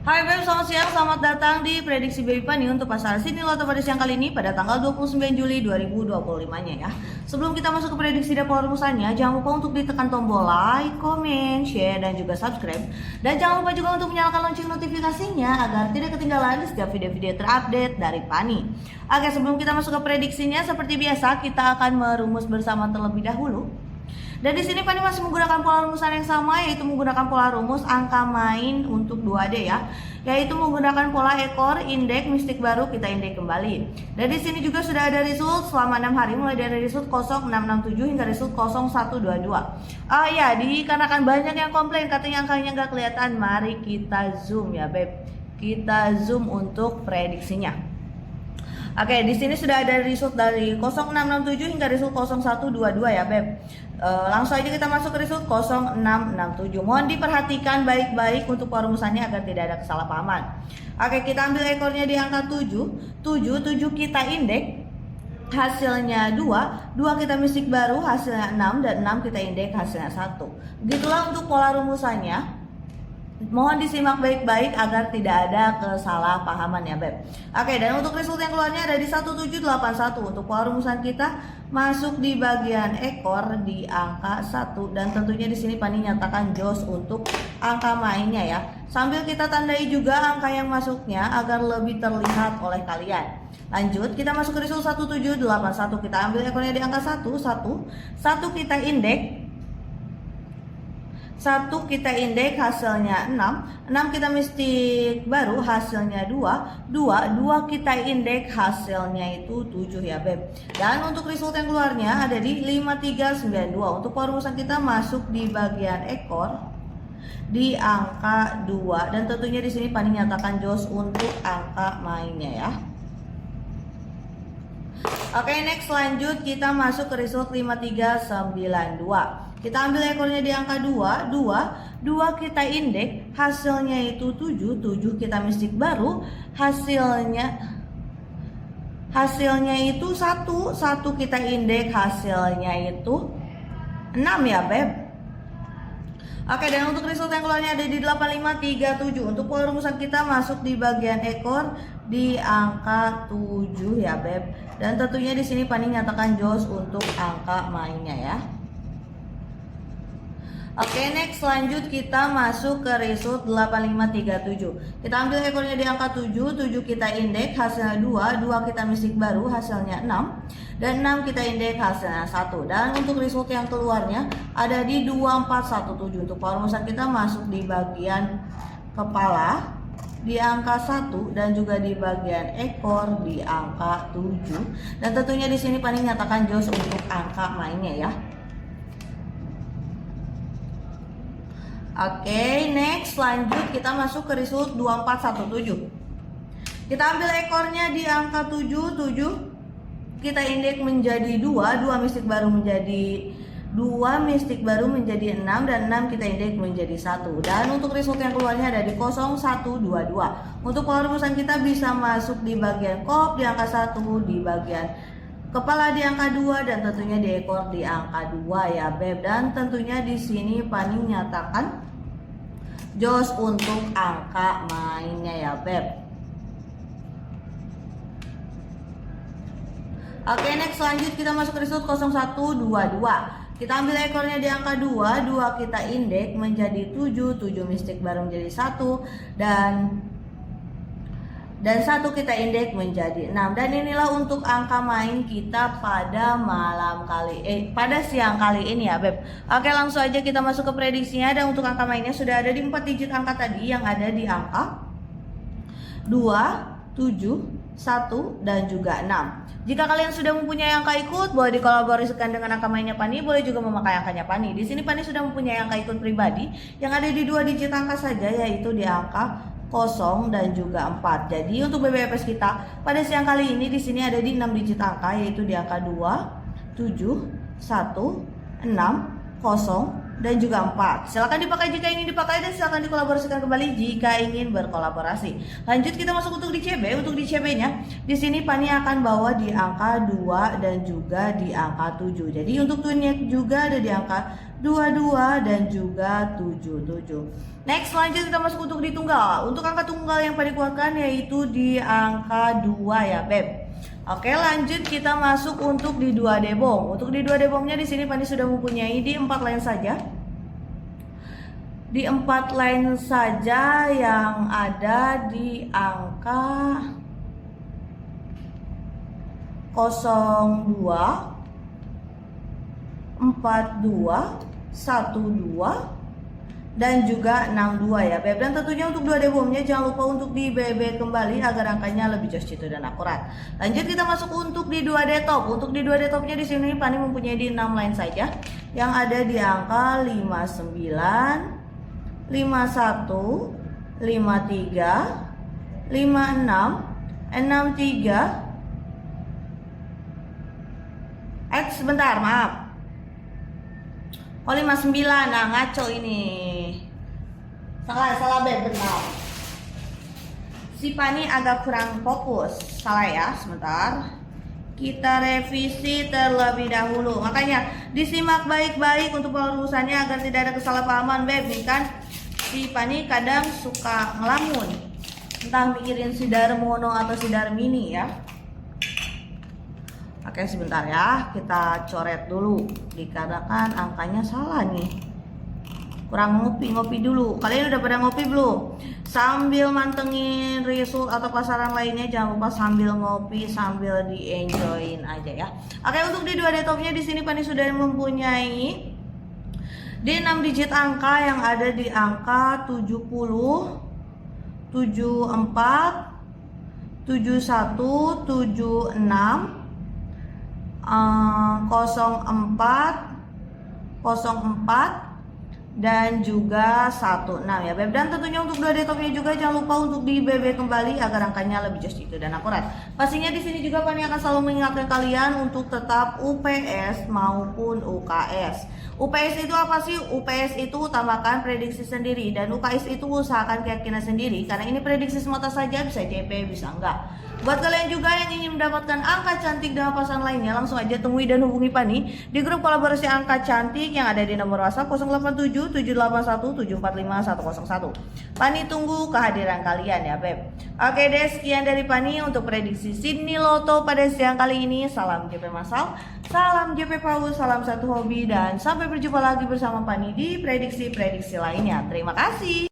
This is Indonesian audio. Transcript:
Hai Beb, selamat siang, selamat datang di Prediksi Baby Pani untuk pasar Sydney Lotto pada siang kali ini pada tanggal 29 Juli 2025-nya ya. Sebelum kita masuk ke prediksi dan pola rumusannya, jangan lupa untuk ditekan tombol like, comment, share, dan juga subscribe. Dan jangan lupa juga untuk menyalakan lonceng notifikasinya agar tidak ketinggalan setiap video-video terupdate dari Pani. Oke, sebelum kita masuk ke prediksinya, seperti biasa kita akan merumus bersama terlebih dahulu. Dan di sini Pani masih menggunakan pola rumusan yang sama, yaitu menggunakan pola rumus angka main untuk 2D ya, yaitu menggunakan pola ekor, indeks, mistik baru, kita indeks kembali. Dan di sini juga sudah ada result selama 6 hari, mulai dari result 0667 hingga result 0122. Oh ya, dikarenakan banyak yang komplain katanya angkanya nggak kelihatan, mari kita zoom ya Beb. Kita zoom untuk prediksinya. Oke, di sini sudah ada result dari 0667 hingga result 0122 ya Beb. Langsung aja kita masuk ke result 0667. Mohon diperhatikan baik-baik untuk perumusannya agar tidak ada kesalahpahaman. Oke, kita ambil ekornya di angka 7. 7 kita indeks, hasilnya 2 kita mistik baru, hasilnya 6, dan 6 kita indeks, hasilnya 1. Begitulah untuk pola rumusannya. Mohon disimak baik-baik agar tidak ada kesalahpahaman ya Beb. Oke, dan untuk result yang keluarnya ada di 1781. Untuk pola rumusan kita masuk di bagian ekor di angka 1, dan tentunya di sini Pani nyatakan jos untuk angka mainnya ya. Sambil kita tandai juga angka yang masuknya agar lebih terlihat oleh kalian. Lanjut, kita masuk ke result 1781. Kita ambil ekornya di angka 1 kita indeks. 1 kita indeks, hasilnya 6 kita mistik baru, hasilnya 2 kita indeks, hasilnya itu 7 ya Beb. Dan untuk result yang keluarnya ada di 5392. Untuk perumusan kita masuk di bagian ekor di angka 2, dan tentunya di sini Pani nyatakan jos untuk angka mainnya ya. Oke, next lanjut kita masuk ke result 5392. Kita ambil ekornya di angka 2 kita indeks, hasilnya itu 7 kita mistik baru, hasilnya itu 1 kita indeks, hasilnya itu 6 ya Beb. Oke, dan untuk result yang keluarnya ada di 8537. Untuk pola rumusan kita masuk di bagian ekor di angka 7 ya Beb. Dan tentunya di sini Pani nyatakan jos untuk angka mainnya ya. Oke, next lanjut kita masuk ke result 8537. Kita ambil ekornya di angka 7 kita indeks, hasilnya 2 kita mistik baru, hasilnya 6, dan 6 kita indeks, hasilnya 1. Dan untuk result yang keluarnya ada di 2417. Untuk perumusan kita masuk di bagian kepala di angka 1 dan juga di bagian ekor di angka 7. Dan tentunya di sini Pani nyatakan jos untuk angka mainnya ya. Oke, next lanjut kita masuk ke result 2417. Kita ambil ekornya di angka 7 kita indeks menjadi 2 mistik baru menjadi 2 mistik baru menjadi 6, dan 6 kita indeks menjadi 1. Dan untuk result yang keluarnya ada di 0122. Untuk pola rumusan kita bisa masuk di bagian kop di angka 1, di bagian kepala di angka 2, dan tentunya di ekor di angka 2 ya Beb. Dan tentunya di sini Pani nyatakan jos untuk angka mainnya ya Beb. Oke, next lanjut kita masuk ke result 0122. Kita ambil ekornya di angka 2 kita indeks menjadi 7 mistik baru menjadi 1, dan 1 kita indeks menjadi 6. Dan inilah untuk angka main kita pada pada siang kali ini ya Beb. Oke, langsung aja kita masuk ke prediksinya. Dan untuk angka mainnya sudah ada di 4 digit angka tadi, yang ada di angka 2, 7, 1, dan juga 6. Jika kalian sudah mempunyai angka ikut, boleh dikolaborasikan dengan angka mainnya Pani, boleh juga memakai angkanya Pani. Di sini Pani sudah mempunyai angka ikut pribadi yang ada di 2 digit angka saja, yaitu di angka 0 dan juga 4. Jadi untuk BBFS kita pada siang kali ini di sini ada di 6 digit angka, yaitu di angka 2, 7, 1, 6, 0, dan juga 4. Silakan dipakai jika ingin dipakai, dan silakan dikolaborasikan kembali jika ingin berkolaborasi. Lanjut kita masuk untuk DCB. Untuk DCB-nya di sini Pani akan bawa di angka 2 dan juga di angka 7. Jadi untuk twinnya juga ada di angka 22 dan juga 77. Next, lanjut kita masuk untuk di tunggal. Untuk angka tunggal yang Pani kuatkan yaitu di angka 2 ya, Beb. Oke, lanjut kita masuk untuk di 2 debong. Untuk di 2 debongnya di sini Pani sudah mempunyai di 4 line saja. Di 4 line saja yang ada di angka 02, 42, 12 dan juga 62 ya, Beb. Dan tentunya untuk 2 debongnya jangan lupa untuk di BB kembali agar angkanya lebih jos jitu dan akurat. Lanjut kita masuk untuk di 2 detop. Untuk di 2 detopnya di sini Pani mempunyai di 6 line saja yang ada di angka 59, 51, 53, 56, 63. Sebentar, maaf. Oh 59, nah ngaco ini. Salah Beb, bentar. Si Pani agak kurang fokus. Salah ya, sebentar. Kita revisi terlebih dahulu. Makanya disimak baik-baik untuk perurusannya agar tidak ada kesalahpahaman, Beb. Nih kan si Pani kadang suka ngelamun. Entah mikirin si Darmono atau si Darmini ya. Oke, sebentar ya, kita coret dulu dikarenakan angkanya salah nih. Kurang ngopi dulu. Kalian udah pada ngopi belum? Sambil mantengin result atau pasaran lainnya jangan lupa sambil ngopi sambil di enjoyin aja ya. Oke, untuk di 2 detopnya di sini Pani sudah mempunyai di 6 digit angka yang ada di angka 70, 74, 71, 76, 04, 04 dan juga 16 ya, Beb. Dan tentunya untuk 2 detopnya juga jangan lupa untuk di BB kembali agar angkanya lebih jos jitu dan akurat. Pastinya di sini juga Pani akan selalu mengingatkan kalian untuk tetap UPS maupun UKS. UPS itu apa sih? UPS itu utamakan prediksi sendiri dan UKS itu usahakan keyakinan sendiri karena ini prediksi semata saja, bisa JP bisa enggak. Buat kalian juga yang ingin mendapatkan angka cantik dan pasangan lainnya, langsung aja temui dan hubungi Pani di grup kolaborasi angka cantik yang ada di nomor WhatsApp 087 781 745 101. Pani tunggu kehadiran kalian ya, Beb. Oke deh, sekian dari Pani untuk prediksi Sydney Loto pada siang kali ini. Salam JP Masal, salam JP Paus, salam satu hobi dan sampai berjumpa lagi bersama Pani di prediksi-prediksi lainnya. Terima kasih.